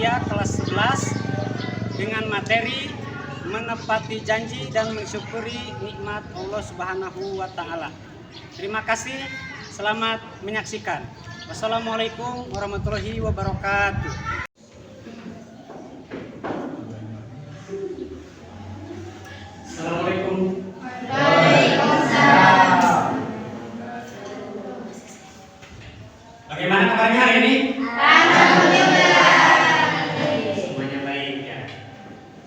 Mulia kelas 11 dengan materi menepati janji dan mensyukuri nikmat Allah Subhanahu wa taala. Terima kasih, selamat menyaksikan. Wassalamualaikum warahmatullahi wabarakatuh. Assalamualaikum. Waalaikumsalam. Bagaimana kabarnya hari ini? Alhamdulillah. Semuanya baik ya.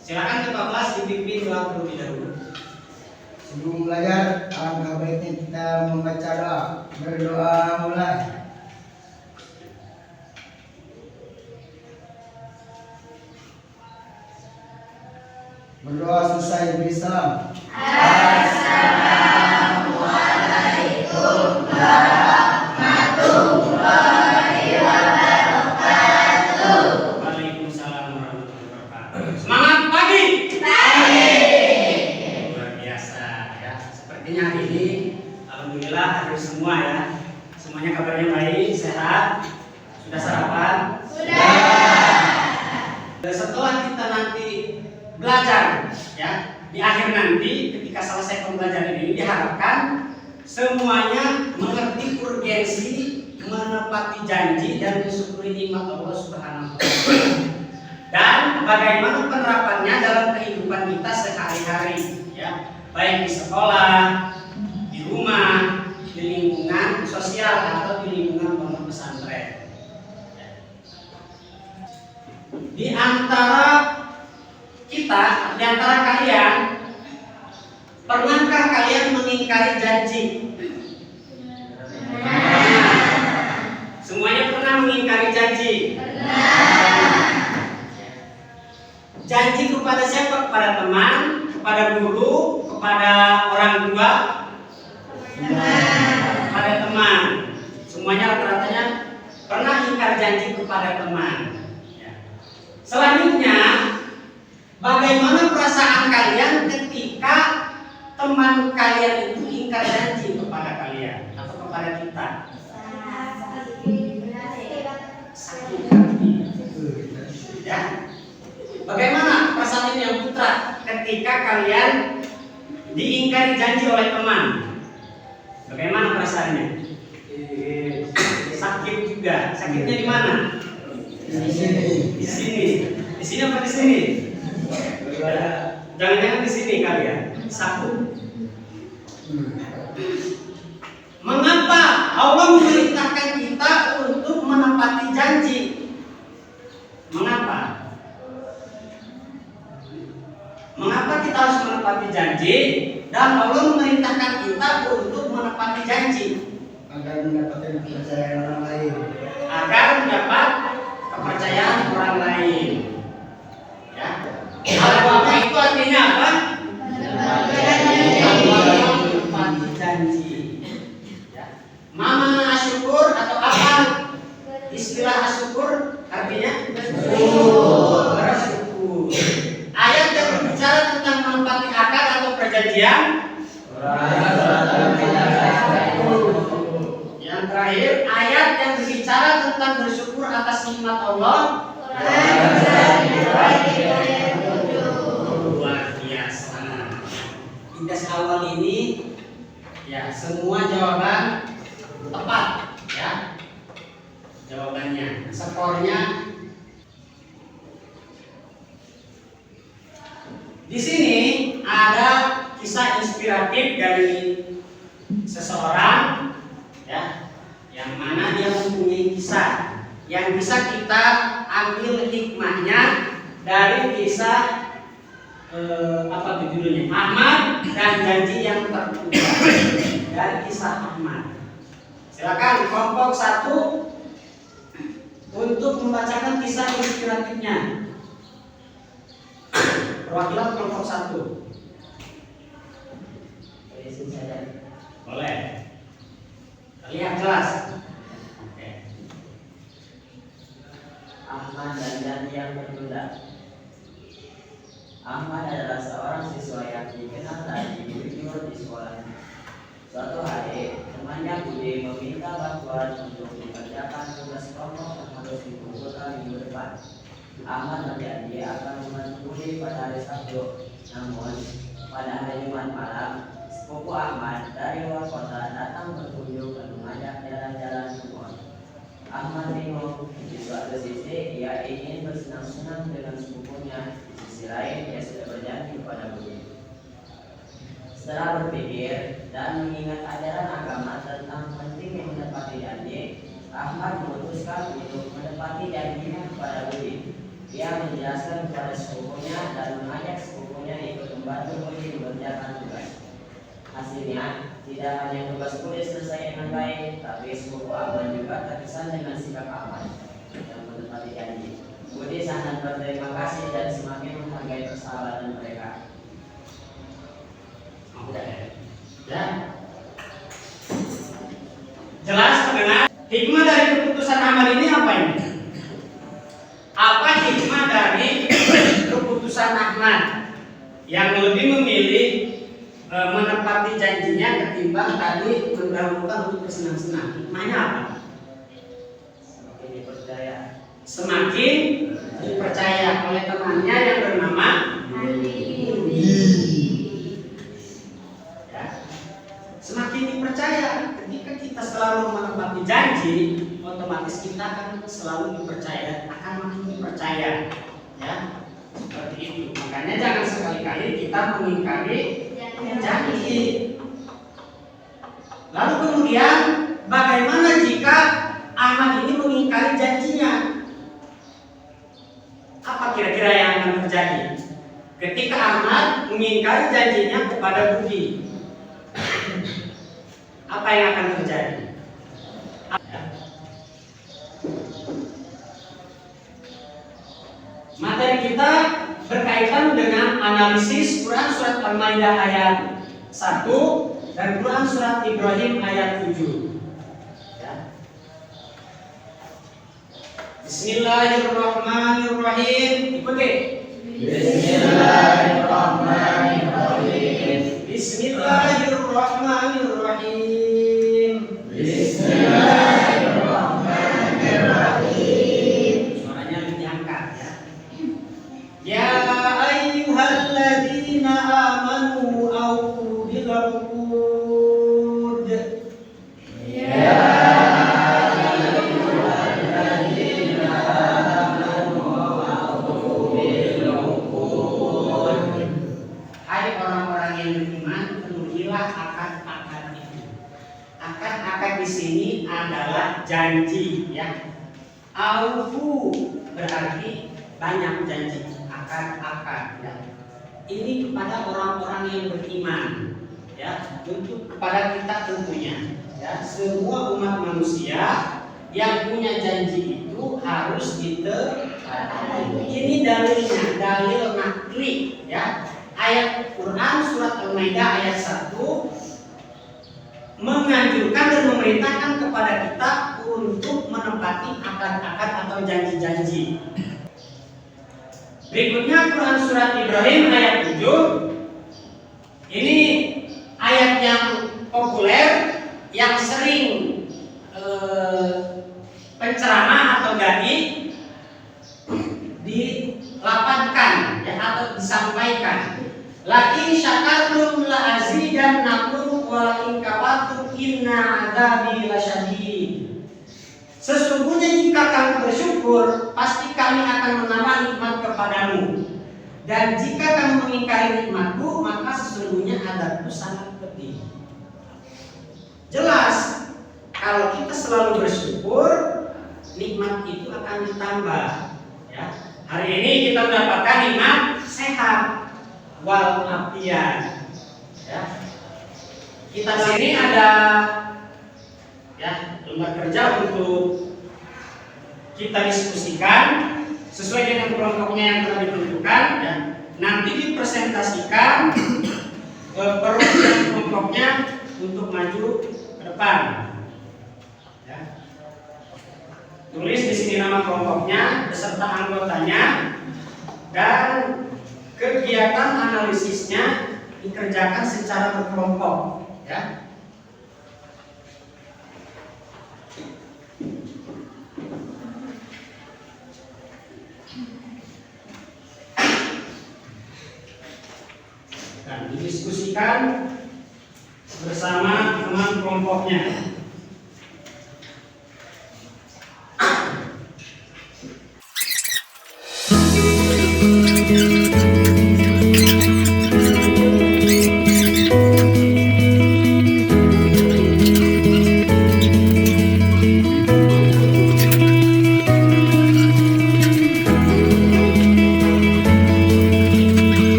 Silakan ketua kelas dipimpin doa terlebih dahulu. Sebelum belajar, alangkah baiknya kita membaca doa. Berdoa mulai. Berdoa selesai beri salam. Assalamualaikum warahmatullahi wabarakatuh. Waalaikumsalam warahmatullahi wabarakatuh. Semangat pagi. Luar biasa ya. Sepertinya hari ini alhamdulillah hadir semua ya. Semuanya kabarnya baik, sehat. Sudah sarapan? Sudah. Setelah kita nanti belajar ya, di akhir nanti ketika selesai pembelajaran ini diharapkan semuanya mengerti urgensi menepati janji dan mensyukuri nikmat Allah Subhanahu wa taala. Dan bagaimana penerapannya dalam kehidupan kita sehari-hari ya, baik di sekolah, di rumah, di lingkungan sosial atau di lingkungan pondok pesantren. Di antara kalian, pernahkah kalian mengingkari janji? Semuanya pernah mengingkari janji? Janji kepada siapa? Kepada teman, kepada guru, kepada orang tua? Kepada teman. Semuanya rata-ratanya pernah ingkar janji kepada teman. Selanjutnya, bagaimana perasaan kalian ketika teman kalian itu ingkar janji kepada kalian atau kepada kita? Sakit hati. Ya. Bagaimana perasaan ini yang putra ketika kalian diingkari janji oleh teman? Bagaimana perasaannya? Sakit juga. Sakitnya di mana? Di sini. Di sini apa di sini? Jangan-jangan di sini kalian. Sakit. Mengapa Allah memerintahkan kita untuk menepati janji? Mengapa? Mengapa kita harus menepati janji dan Allah memerintahkan kita untuk menepati janji? Agar mendapatkan kepercayaan orang lain. Agar mendapat kepercayaan orang lain. Ya. Al-Wafah itu artinya apa? Menepati janji. Ya. Mana asyukur atau apa? Istilah asyukur artinya bersyukur. Ayat yang berbicara tentang menepati akad atau perjanjian. Yang terakhir, ayat yang berbicara tentang bersyukur atas nikmat Allah. Luar biasa. Tes awal ini ya semua jawaban tepat ya. Jawabannya, skornya di sini ada kisah inspiratif dari seseorang ya, yang mana dia mempunyai kisah yang bisa kita ambil hikmahnya dari kisah apa judulnya, Ahmad dan janji yang tertunda. Dari kisah Ahmad. Silakan kelompok 1 untuk membacakan kisah inspiratifnya. Perwakilan kelompok 1. Boleh. Lihat jelas. Oke. Ahmad dan janji yang tertunda. Ahmad adalah seorang siswa yang dikenal dan jujur di sekolahnya. Suatu hari, temannya Budi meminta bantuan untuk mengerjakan tugas kelompok yang harus dikumpulkan minggu depan. Ahmad berjanji akan membantu Budi pada hari Sabtu. Namun, pada hari Jumat malam, sepupu Ahmad dari luar kota datang berkunjung dan mengajak jalan-jalan ke mall. Ahmad bingung. Di suatu sisi, ia ingin bersenang-senang dengan sepupunya. Di sisi lain, ia sudah berjanji kepada Budi. Setelah berpikir dan mengingat ajaran agama tentang pentingnya menepati janji, Ahmad memutuskan untuk menepati janjinya kepada Budi. Ia menjelaskan kepada sepupunya dan mengajak sepupunya ikut membantu Budi mengerjakan tugas. Hasilnya, tidak hanya tugas Budi selesai dengan baik, tapi sepupu Ahmad juga terkesan dengan sikap Ahmad yang menepati janji. Budi sangat berterima kasih dan semakin menghargai persahabatan mereka. Ya. Jelas mengenai hikmah dari keputusan Ahmad ini apa ini? Apa hikmah dari keputusan Ahmad yang lebih memilih menepati janjinya ketimbang tadi mendahulukan untuk bersenang-senang? Hikmahnya apa? Semakin dipercaya. Semakin dipercaya oleh temannya yang bernama ya. Semakin dipercaya. Ketika kita selalu menepati janji, otomatis kita akan selalu dipercaya, akan makin dipercaya, ya. Seperti itu. Makanya jangan sekali-kali kita mengingkari janji. Lalu kemudian bagaimana jika Ahmad ini mengingkari janjinya? Apa kira-kira yang akan terjadi ketika Ahmad mengingkari janjinya kepada Budi? Apa yang akan terjadi? Materi kita berkaitan dengan analisis Quran surat Al-Maidah ayat 1 dan Quran surat Ibrahim ayat 7. Ya. Bismillahirrahmanirrahim. Ikuti. Bismillahirrahmanirrahim. Bismillahirrahmanirrahim. Bismillahirrahmanirrahim. Suaranya lebih diangkat, ya. Ya ayyuhalladzina amanu aufu bil uqud. Ya Hai orang-orang yang beriman, penuhilah akad-akad itu. Akad-akad di sini adalah janji, ya. Aufu berarti banyak janji, akad-akad, ya. Ini kepada orang-orang yang beriman, ya. Untuk kepada kita tentunya, ya. Semua umat manusia yang punya janji itu harus ditepati. Ini dalilnya, dalil nakli, ya. Ayat Quran surat Al-Maidah ayat 1 menganjurkan dan memerintahkan kepada kita untuk menepati akad-akad atau janji-janji. Berikutnya Quran surat Ibrahim ayat 7. Ini ayat yang populer yang sering penceramah atau dai dilapatkan, ya, atau disampaikan. La in syakartum la azidannakum wa in kafartum inna adzabi lasyadid. Sesungguhnya jika kamu bersyukur, pasti kami akan menambah nikmat kepadamu. Dan jika kamu mengingkari nikmatku, maka sesungguhnya adabku sangat pedih. Jelas, kalau kita selalu bersyukur, nikmat itu akan ditambah. Ya. Hari ini kita mendapatkan nikmat sehat wal afiat. Ya. Kita sini ada, ya, lembar kerja untuk kita diskusikan sesuai dengan kelompoknya yang telah ditentukan, ya. Nanti dipresentasikan perwakilan kelompoknya untuk maju ke depan, ya. Tulis di sini nama kelompoknya beserta anggotanya dan kegiatan analisisnya dikerjakan secara berkelompok, ya. didiskusikan bersama teman kelompoknya.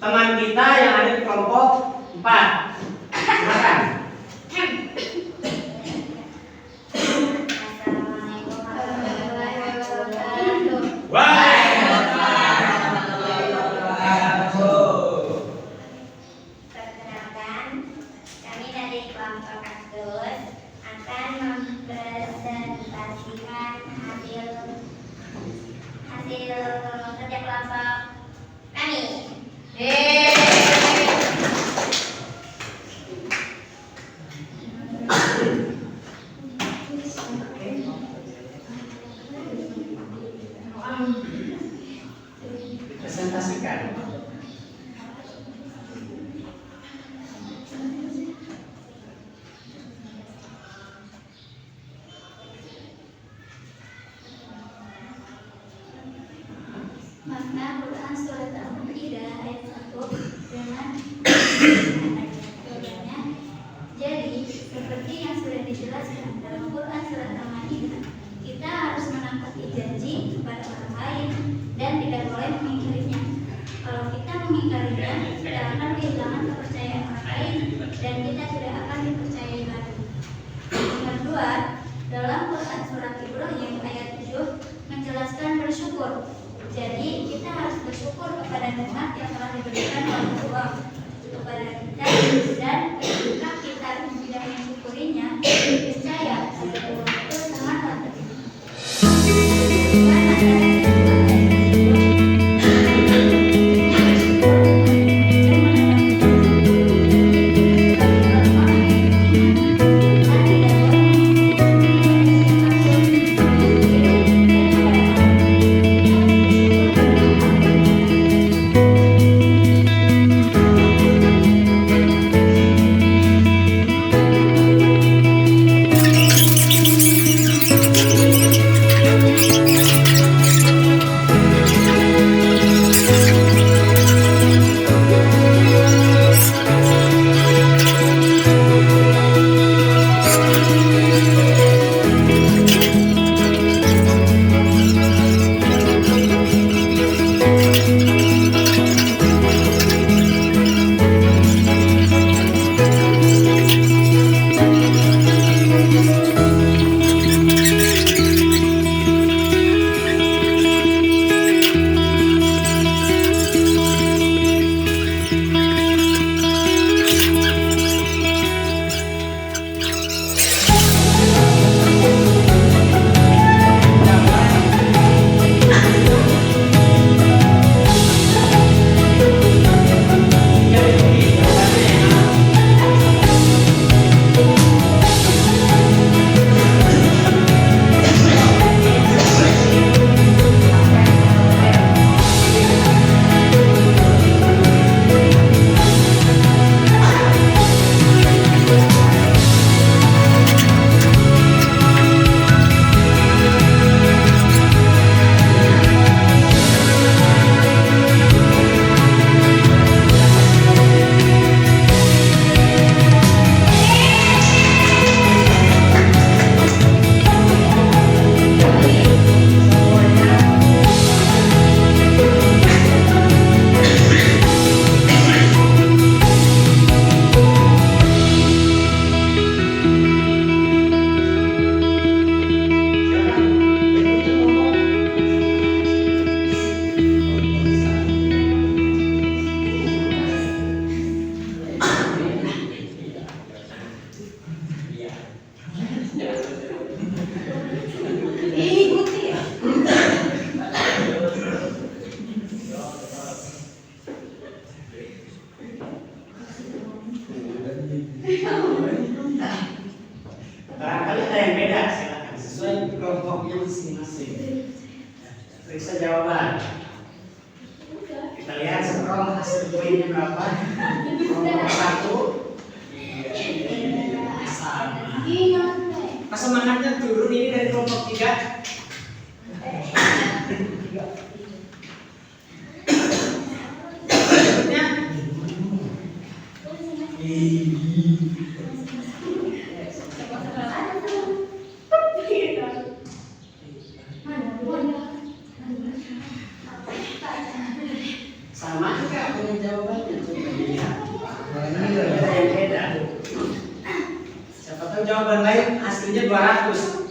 teman kita yang ada di kelompok 4. Silakan. Perkenalkan, kami dari kelompok Kaktus akan mempresentasikan hasil kerja kelompok kami. Presentasikan. Makna Quran surat Al-Maidah ayat 1 dengan ayatnya. Jadi, seperti yang sudah dijelaskan dalam Quran surat Al-Maidah, kita harus menepati janji kepada orang lain dan tidak boleh mengingkarinya. Kalau kita mengingkarinya, kita akan kehilangan kepercayaan orang lain dan kita tidak akan dipercayai lagi. Yang kedua, dalam Quran surat Ibrahim ayat 7 menjelaskan bersyukur. Jadi kita harus bersyukur kepada nikmat yang telah diberikan oleh Allah kepada kita, dan ketika kita tidak mensyukurinya, niscaya Allah itu sangatlah terima. Barangkali ada yang beda, silakan sesuai kelompoknya masing-masing. Periksa jawaban. Kita lihat scroll hasil poinnya berapa. Kelompok 1 sama. Pas semangatnya turun ini dari kelompok 3. Sama juga punya jawabannya, coba dilihat. Ada yang beda. Siapa tahu jawaban lain hasilnya 200.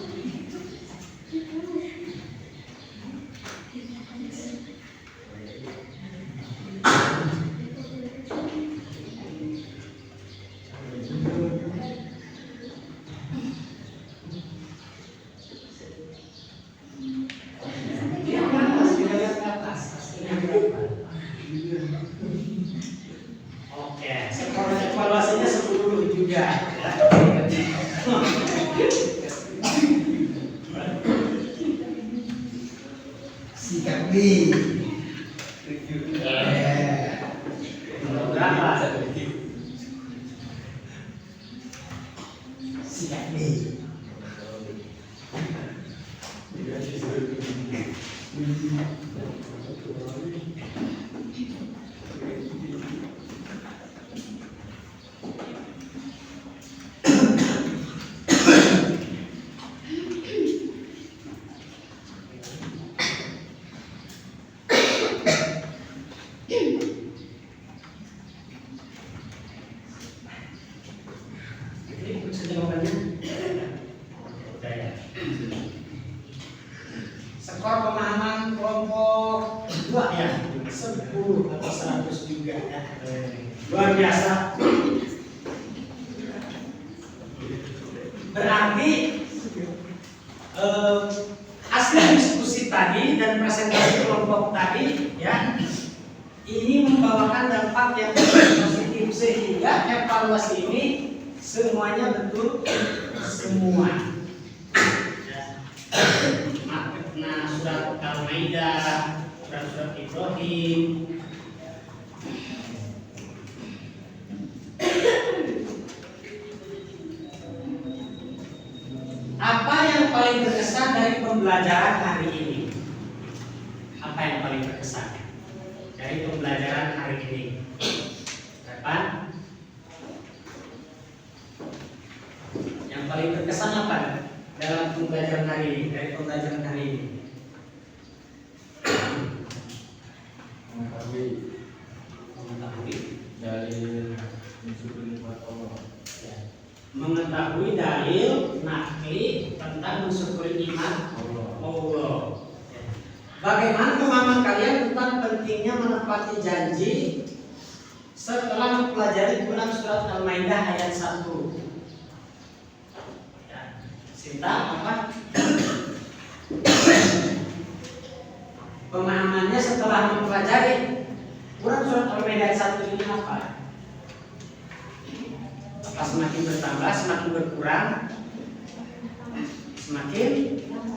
Oke, skor evaluasinya 10 juga. Sikap B. Berapa? Sikap B. Budaya. Skor pemahaman kelompok 2 ya, 10 atau 100 juga ya. Luar biasa. Berarti hasil diskusi tadi dan presentasi kelompok tadi ya, ini membawakan dampak yang positif sehingga evaluasi ini semuanya betul semua. Nah, surat Al-Maidah, surat Ibrahim, apa yang paling berkesan dari pembelajaran hari ini? Apa yang paling berkesan dari pembelajaran hari ini? Kapan? Yang paling berkesan apa dalam pembelajaran hari ini? Dari pembelajaran hari ini? Mengetahui dari unsur nikmat Allah. ya. Mengetahui dalil nakli tentang mensyukuri nikmat Allah. Bagaimana pemahaman kalian tentang pentingnya menepati janji setelah mempelajari ulang surat Al-Maidah ayat 1? Ya. Sinta apa? Pemahamannya setelah mempelajari ulang surat Al-Maidah ayat 1 ini apa? Apa semakin bertambah, semakin berkurang, semakin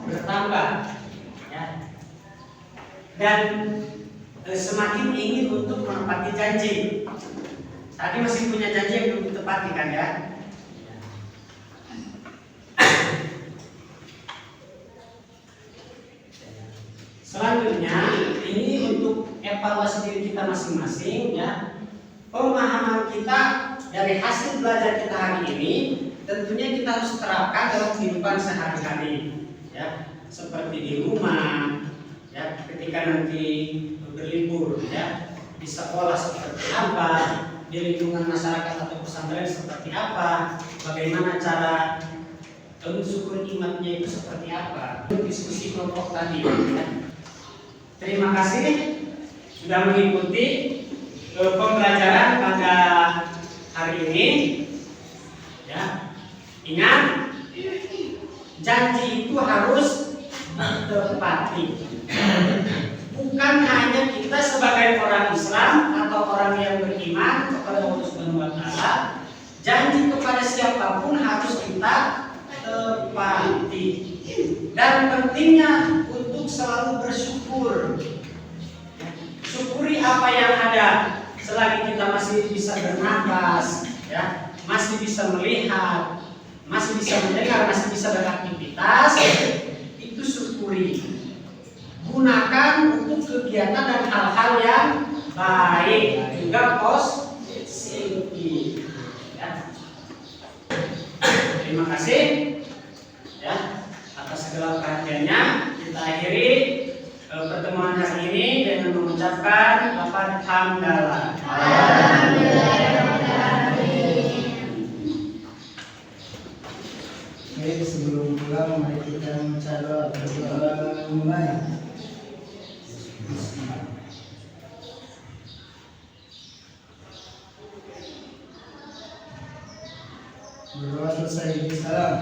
bertambah, ya. Dan semakin ingin untuk menepati janji. Tadi masih punya janji yang belum ditepati kan ya? Selanjutnya ini untuk evaluasi diri kita masing-masing ya. Pemahaman kita dari hasil belajar kita hari ini tentunya kita harus terapkan dalam kehidupan sehari-hari ya, seperti di rumah ya, ketika nanti berlibur ya, di sekolah seperti apa, di lingkungan masyarakat atau pesantren seperti apa, bagaimana cara mensyukur imannya itu seperti apa, diskusi kelompok tadi ya. Terima kasih sudah mengikuti pembelajaran pada hari ini ya. Ingat, janji itu harus ditepati. Bukan hanya kita sebagai orang Islam atau orang yang beriman kepada Allah Subhanahu wa taala, janji kepada siapapun harus kita tepati. Dan pentingnya untuk selalu bersyukur. Syukuri apa yang ada. Selagi kita masih bisa bernapas, ya, masih bisa melihat, masih bisa mendengar, masih bisa beraktivitas, itu syukuri. Gunakan untuk kegiatan dan hal-hal yang baik, juga positif. Ya. Terima kasih, ya, atas segala perhatiannya. Kita akhiri pertemuan hari ini dengan mengucapkan lafaz hamdalah. Baik, sebelum pulang mari kita mencoba berdoa mulai. Berdoa selesai. Salam.